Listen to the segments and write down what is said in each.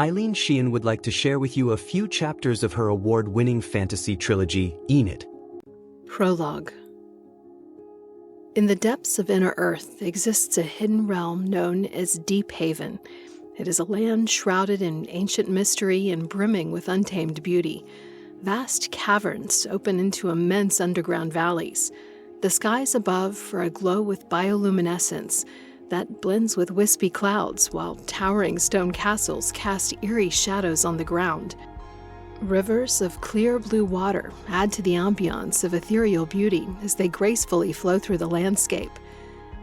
Eileen Sheehan would like to share with you a few chapters of her award-winning fantasy trilogy, Enid. Prologue. In the depths of Inner Earth exists a hidden realm known as Deep Haven. It is a land shrouded in ancient mystery and brimming with untamed beauty. Vast caverns open into immense underground valleys. The skies above are aglow with bioluminescence that blends with wispy clouds, while towering stone castles cast eerie shadows on the ground. Rivers of clear blue water add to the ambiance of ethereal beauty as they gracefully flow through the landscape.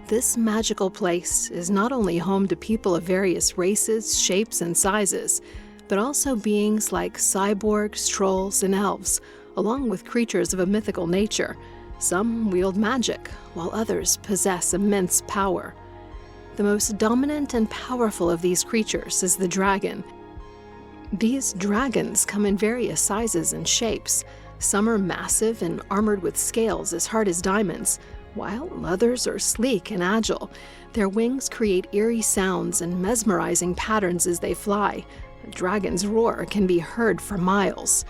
This magical place is not only home to people of various races, shapes, and sizes, but also beings like cyborgs, trolls, and elves, along with creatures of a mythical nature. Some wield magic, while others possess immense power. The most dominant and powerful of these creatures is the dragon. These dragons come in various sizes and shapes. Some are massive and armored with scales as hard as diamonds, while others are sleek and agile. Their wings create eerie sounds and mesmerizing patterns as they fly. A dragon's roar can be heard for miles.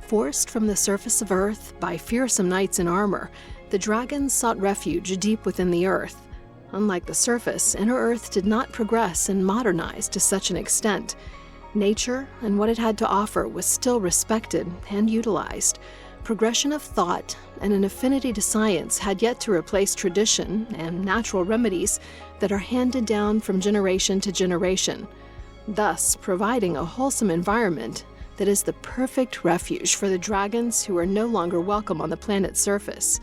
Forced from the surface of Earth by fearsome knights in armor, the dragons sought refuge deep within the earth. Unlike the surface, Inner Earth did not progress and modernize to such an extent. Nature and what it had to offer was still respected and utilized. Progression of thought and an affinity to science had yet to replace tradition and natural remedies that are handed down from generation to generation, thus providing a wholesome environment that is the perfect refuge for the dragons who are no longer welcome on the planet's surface.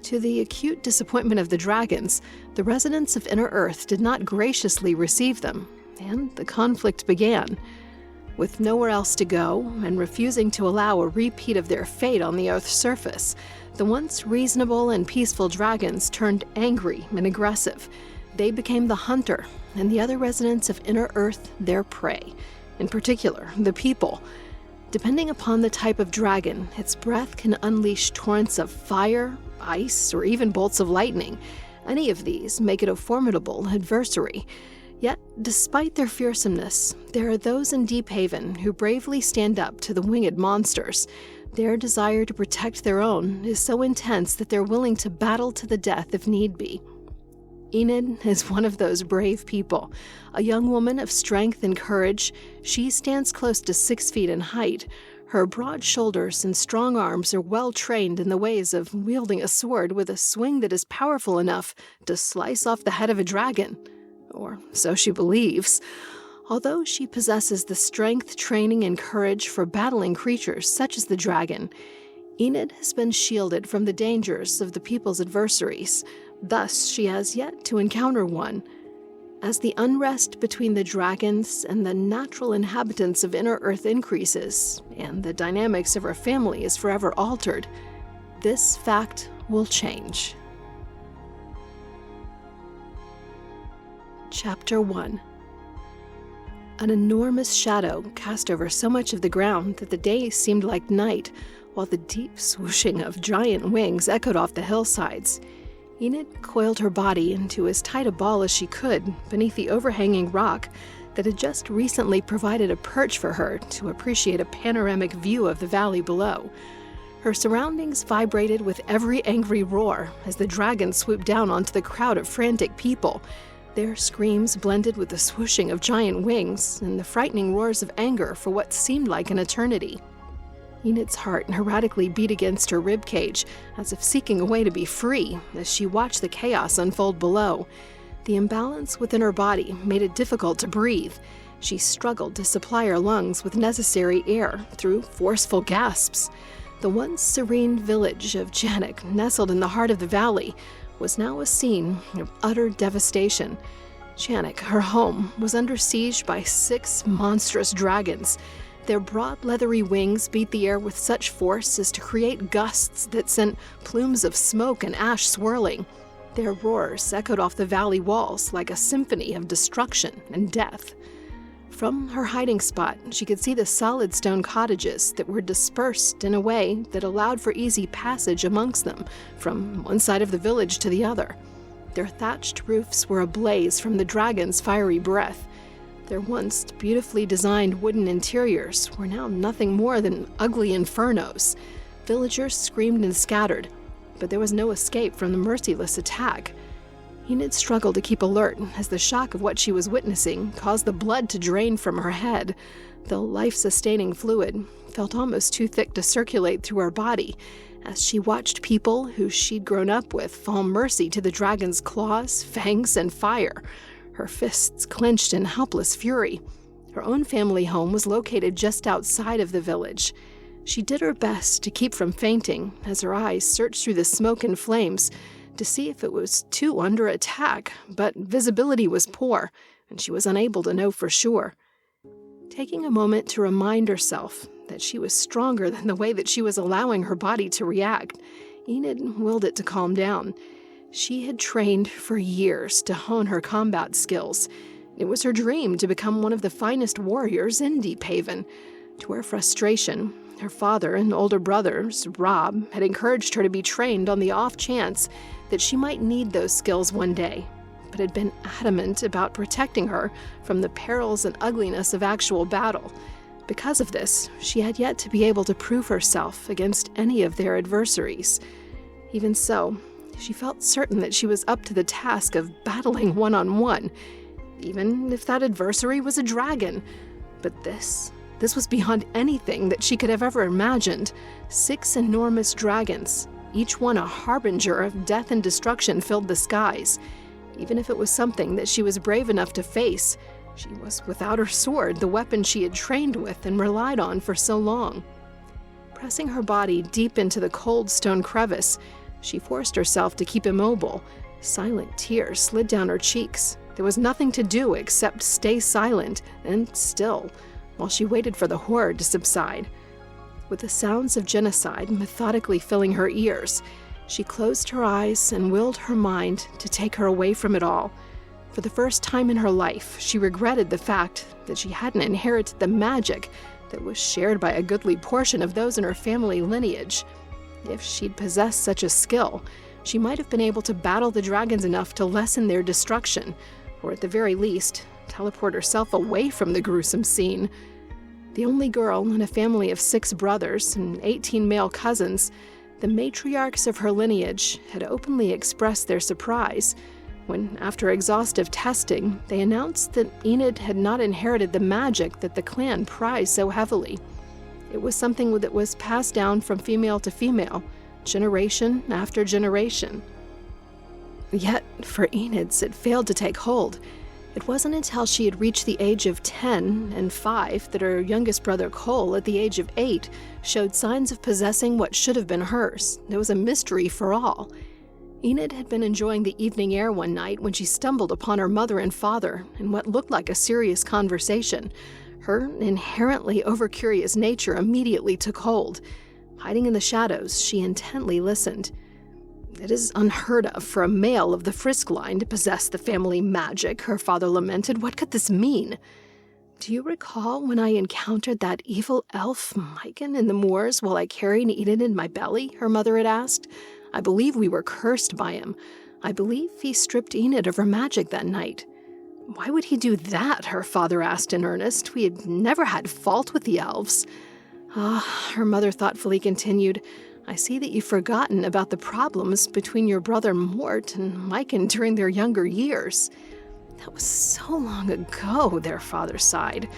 To the acute disappointment of the dragons, the residents of Inner Earth did not graciously receive them, and the conflict began. With nowhere else to go, and refusing to allow a repeat of their fate on the Earth's surface, the once reasonable and peaceful dragons turned angry and aggressive. They became the hunter, and the other residents of Inner Earth their prey, in particular, the people. Depending upon the type of dragon, its breath can unleash torrents of fire, ice, or even bolts of lightning. Any of these make it a formidable adversary. Yet, despite their fearsomeness, there are those in Deep Haven who bravely stand up to the winged monsters. Their desire to protect their own is so intense that they're willing to battle to the death if need be. Enid is one of those brave people. A young woman of strength and courage, she stands close to 6 feet in height. Her broad shoulders and strong arms are well trained in the ways of wielding a sword with a swing that is powerful enough to slice off the head of a dragon. Or so she believes. Although she possesses the strength, training, and courage for battling creatures such as the dragon, Enid has been shielded from the dangers of the people's adversaries. Thus, she has yet to encounter one. As the unrest between the dragons and the natural inhabitants of Inner Earth increases, and the dynamics of her family is forever altered, this fact will change. Chapter 1. An enormous shadow cast over so much of the ground that the day seemed like night, while the deep swooshing of giant wings echoed off the hillsides. Enid coiled her body into as tight a ball as she could beneath the overhanging rock that had just recently provided a perch for her to appreciate a panoramic view of the valley below. Her surroundings vibrated with every angry roar as the dragon swooped down onto the crowd of frantic people. Their screams blended with the swooshing of giant wings and the frightening roars of anger for what seemed like an eternity. Enid's heart erratically beat against her ribcage, as if seeking a way to be free, as she watched the chaos unfold below. The imbalance within her body made it difficult to breathe. She struggled to supply her lungs with necessary air through forceful gasps. The once serene village of Janek, nestled in the heart of the valley, was now a scene of utter devastation. Janek, her home, was under siege by 6 monstrous dragons. Their broad leathery wings beat the air with such force as to create gusts that sent plumes of smoke and ash swirling. Their roars echoed off the valley walls like a symphony of destruction and death. From her hiding spot, she could see the solid stone cottages that were dispersed in a way that allowed for easy passage amongst them from one side of the village to the other. Their thatched roofs were ablaze from the dragon's fiery breath. Their once beautifully designed wooden interiors were now nothing more than ugly infernos. Villagers screamed and scattered, but there was no escape from the merciless attack. Enid struggled to keep alert as the shock of what she was witnessing caused the blood to drain from her head. The life-sustaining fluid felt almost too thick to circulate through her body as she watched people who she'd grown up with fall mercy to the dragon's claws, fangs, and fire. Her fists clenched in helpless fury. Her own family home was located just outside of the village. She did her best to keep from fainting as her eyes searched through the smoke and flames to see if it was too under attack, but visibility was poor, and she was unable to know for sure. Taking a moment to remind herself that she was stronger than the way that she was allowing her body to react, Enid willed it to calm down. She had trained for years to hone her combat skills. It was her dream to become one of the finest warriors in Deephaven. To her frustration, her father and older brothers, Rob, had encouraged her to be trained on the off chance that she might need those skills one day, but had been adamant about protecting her from the perils and ugliness of actual battle. Because of this, she had yet to be able to prove herself against any of their adversaries. Even so, she felt certain that she was up to the task of battling one-on-one, even if that adversary was a dragon. But this was beyond anything that she could have ever imagined. 6 enormous dragons, each one a harbinger of death and destruction, filled the skies. Even if it was something that she was brave enough to face, she was without her sword, the weapon she had trained with and relied on for so long. Pressing her body deep into the cold stone crevice, she forced herself to keep immobile. Silent tears slid down her cheeks. There was nothing to do except stay silent and still, while she waited for the horror to subside. With the sounds of genocide methodically filling her ears, she closed her eyes and willed her mind to take her away from it all. For the first time in her life, she regretted the fact that she hadn't inherited the magic that was shared by a goodly portion of those in her family lineage. If she'd possessed such a skill, she might have been able to battle the dragons enough to lessen their destruction, or at the very least, teleport herself away from the gruesome scene. The only girl in a family of 6 brothers and 18 male cousins, the matriarchs of her lineage had openly expressed their surprise when, after exhaustive testing, they announced that Enid had not inherited the magic that the clan prized so heavily. It was something that was passed down from female to female, generation after generation. Yet, for Enid's, it failed to take hold. It wasn't until she had reached the age of 10 and 5 that her youngest brother Cole, at the age of 8, showed signs of possessing what should have been hers. There was a mystery for all. Enid had been enjoying the evening air one night when she stumbled upon her mother and father in what looked like a serious conversation. Her inherently overcurious nature immediately took hold. Hiding in the shadows, she intently listened. "It is unheard of for a male of the Frisk line to possess the family magic," her father lamented. "What could this mean?" "Do you recall when I encountered that evil elf, Myken, in the moors while I carried Enid in my belly?" her mother had asked. "I believe we were cursed by him. I believe he stripped Enid of her magic that night." "Why would he do that?" her father asked in earnest. "We had never had fault with the elves." "Ah," her mother thoughtfully continued, "I see that you've forgotten about the problems between your brother Mort and Myken during their younger years." "That was so long ago," their father sighed.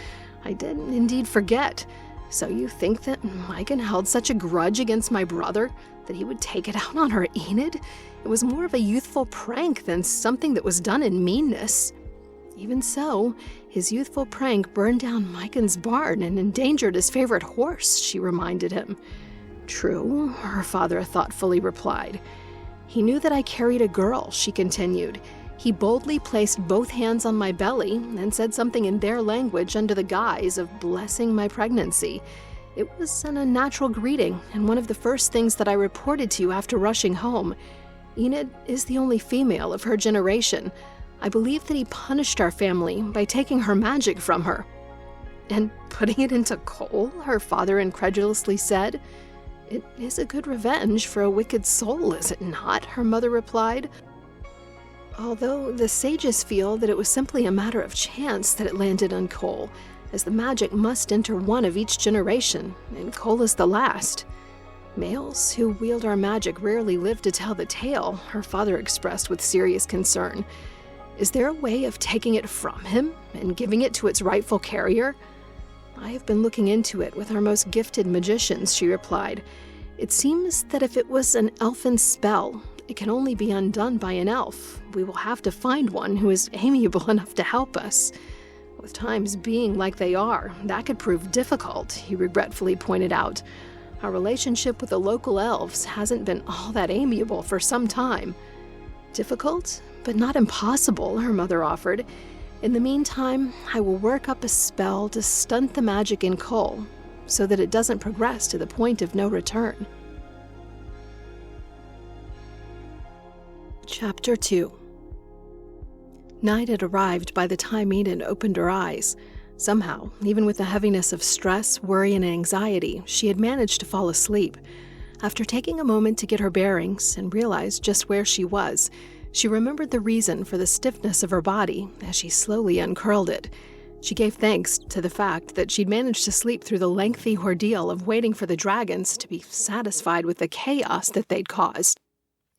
"I did indeed forget. So you think that Myken held such a grudge against my brother that he would take it out on her Enid? It was more of a youthful prank than something that was done in meanness." "Even so, his youthful prank burned down Myken's barn and endangered his favorite horse," she reminded him. "True," her father thoughtfully replied. "He knew that I carried a girl," she continued. "He boldly placed both hands on my belly and said something in their language under the guise of blessing my pregnancy. It was an unnatural greeting, and one of the first things that I reported to you after rushing home. Enid is the only female of her generation. I believe that he punished our family by taking her magic from her." "And putting it into Cole?" her father incredulously said. "It is a good revenge for a wicked soul, is it not?" her mother replied. Although the sages feel that it was simply a matter of chance that it landed on Cole, as the magic must enter one of each generation, and Cole is the last. Males who wield our magic rarely live to tell the tale, her father expressed with serious concern. Is there a way of taking it from him and giving it to its rightful carrier? I have been looking into it with our most gifted magicians, she replied. It seems that if it was an elfin spell, it can only be undone by an elf. We will have to find one who is amiable enough to help us. With times being like they are, that could prove difficult, he regretfully pointed out. Our relationship with the local elves hasn't been all that amiable for some time. Difficult, but not impossible, her mother offered. In the meantime, I will work up a spell to stunt the magic in Cole, so that it doesn't progress to the point of no return. Chapter 2. Night had arrived by the time Enid opened her eyes. Somehow, even with the heaviness of stress, worry, and anxiety, she had managed to fall asleep. After taking a moment to get her bearings and realize just where she was, she remembered the reason for the stiffness of her body as she slowly uncurled it. She gave thanks to the fact that she'd managed to sleep through the lengthy ordeal of waiting for the dragons to be satisfied with the chaos that they'd caused,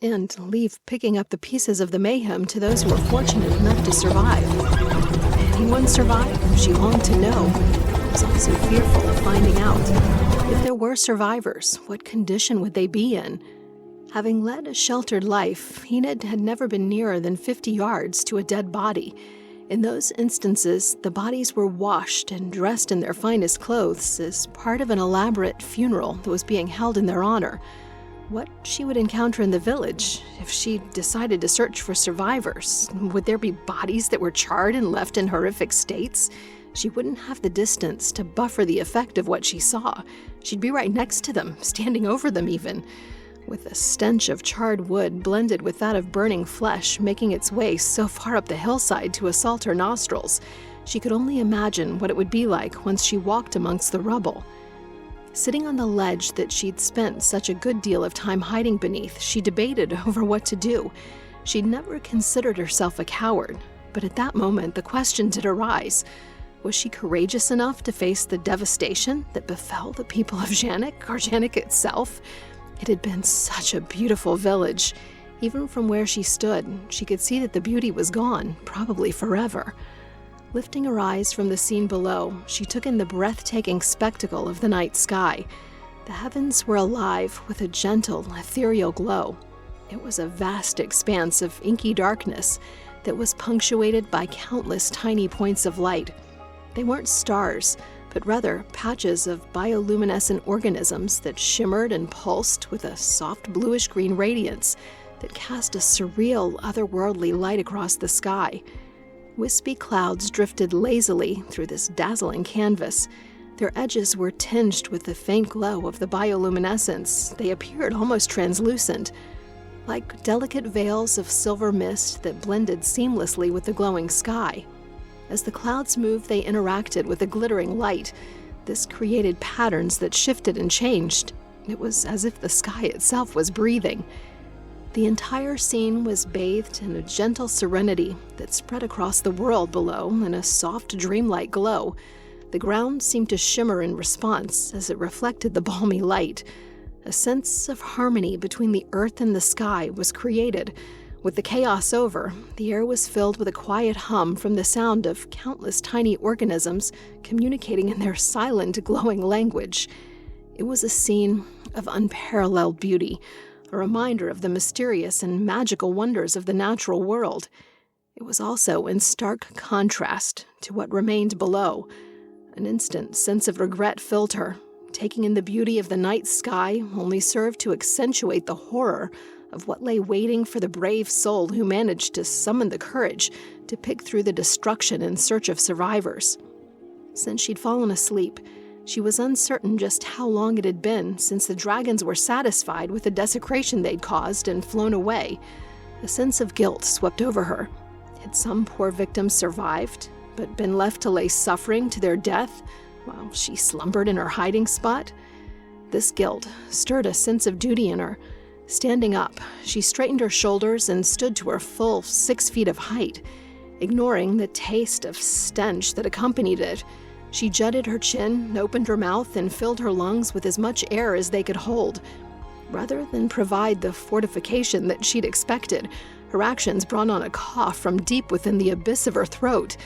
and leave picking up the pieces of the mayhem to those who were fortunate enough to survive. Anyone survive? She longed to know. Was also fearful of finding out. If there were survivors, what condition would they be in? Having led a sheltered life, Enid had never been nearer than 50 yards to a dead body. In those instances, the bodies were washed and dressed in their finest clothes as part of an elaborate funeral that was being held in their honor. What she would encounter in the village if she decided to search for survivors? Would there be bodies that were charred and left in horrific states? She wouldn't have the distance to buffer the effect of what she saw. She'd be right next to them, standing over them even, with the stench of charred wood blended with that of burning flesh making its way so far up the hillside to assault her nostrils. She could only imagine what it would be like once she walked amongst the rubble. Sitting on the ledge that she'd spent such a good deal of time hiding beneath, she debated over what to do. She'd never considered herself a coward, but at that moment the question did arise. Was she courageous enough to face the devastation that befell the people of Janik, or Janik itself? It had been such a beautiful village. Even from where she stood, she could see that the beauty was gone, probably forever. Lifting her eyes from the scene below, she took in the breathtaking spectacle of the night sky. The heavens were alive with a gentle, ethereal glow. It was a vast expanse of inky darkness that was punctuated by countless tiny points of light. They weren't stars, but rather patches of bioluminescent organisms that shimmered and pulsed with a soft bluish-green radiance that cast a surreal, otherworldly light across the sky. Wispy clouds drifted lazily through this dazzling canvas. Their edges were tinged with the faint glow of the bioluminescence. They appeared almost translucent, like delicate veils of silver mist that blended seamlessly with the glowing sky. As the clouds moved, they interacted with the glittering light. This created patterns that shifted and changed. It was as if the sky itself was breathing. The entire scene was bathed in a gentle serenity that spread across the world below in a soft, dreamlike glow. The ground seemed to shimmer in response as it reflected the balmy light. A sense of harmony between the earth and the sky was created. With the chaos over, the air was filled with a quiet hum from the sound of countless tiny organisms communicating in their silent, glowing language. It was a scene of unparalleled beauty, a reminder of the mysterious and magical wonders of the natural world. It was also in stark contrast to what remained below. An instant sense of regret filled her. Taking in the beauty of the night sky only served to accentuate the horror of what lay waiting for the brave soul who managed to summon the courage to pick through the destruction in search of survivors. Since she'd fallen asleep, she was uncertain just how long it had been since the dragons were satisfied with the desecration they'd caused and flown away. A sense of guilt swept over her. Had some poor victims survived, but been left to lay suffering to their death while she slumbered in her hiding spot? This guilt stirred a sense of duty in her. Standing up, she straightened her shoulders and stood to her full 6 feet of height. Ignoring the taste of stench that accompanied it, she jutted her chin, opened her mouth, and filled her lungs with as much air as they could hold. Rather than provide the fortification that she'd expected, her actions brought on a cough from deep within the abyss of her throat.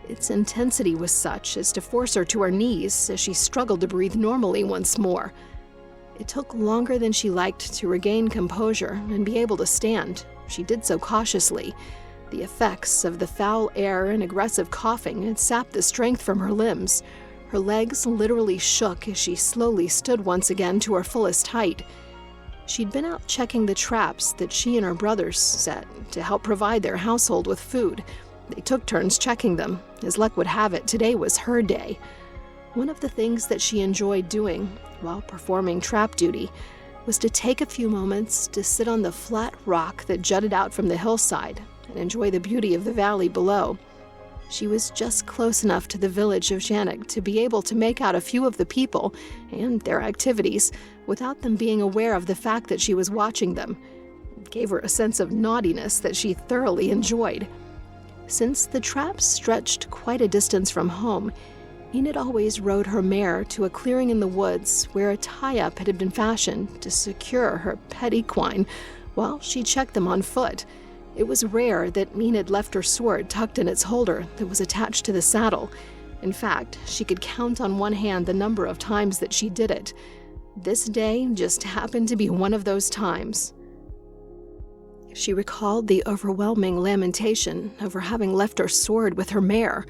Its intensity was such as to force her to her knees as she struggled to breathe normally once more. It took longer than she liked to regain composure and be able to stand. She did so cautiously. The effects of the foul air and aggressive coughing had sapped the strength from her limbs. Her legs literally shook as she slowly stood once again to her fullest height. She'd been out checking the traps that she and her brothers set to help provide their household with food. They took turns checking them. As luck would have it, today was her day. One of the things that she enjoyed doing while performing trap duty was to take a few moments to sit on the flat rock that jutted out from the hillside and enjoy the beauty of the valley below. She was just close enough to the village of Janek to be able to make out a few of the people and their activities without them being aware of the fact that she was watching them. It gave her a sense of naughtiness that she thoroughly enjoyed. Since the traps stretched quite a distance from home, Enid always rode her mare to a clearing in the woods where a tie-up had been fashioned to secure her pet equine while she checked them on foot. It was rare that Enid left her sword tucked in its holder that was attached to the saddle. In fact, she could count on one hand the number of times that she did it. This day just happened to be one of those times. She recalled the overwhelming lamentation over having left her sword with her mare.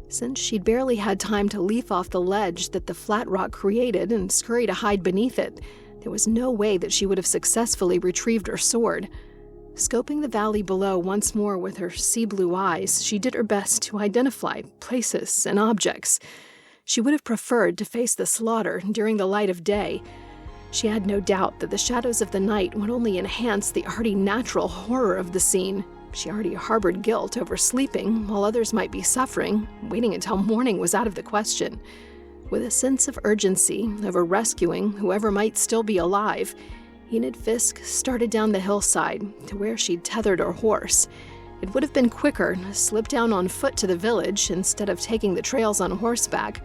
Since she'd barely had time to leap off the ledge that the flat rock created and scurry to hide beneath it, there was no way that she would have successfully retrieved her sword. Scoping the valley below once more with her sea-blue eyes, she did her best to identify places and objects. She would have preferred to face the slaughter during the light of day. She had no doubt that the shadows of the night would only enhance the already natural horror of the scene. She already harbored guilt over sleeping while others might be suffering. Waiting until morning was out of the question. With a sense of urgency over rescuing whoever might still be alive, Enid Fisk started down the hillside to where she'd tethered her horse. It would have been quicker to slip down on foot to the village instead of taking the trails on horseback,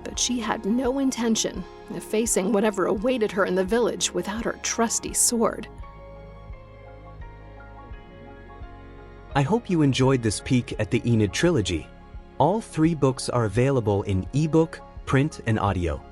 but she had no intention of facing whatever awaited her in the village without her trusty sword. I hope you enjoyed this peek at the Enid trilogy. All 3 books are available in ebook, print, and audio.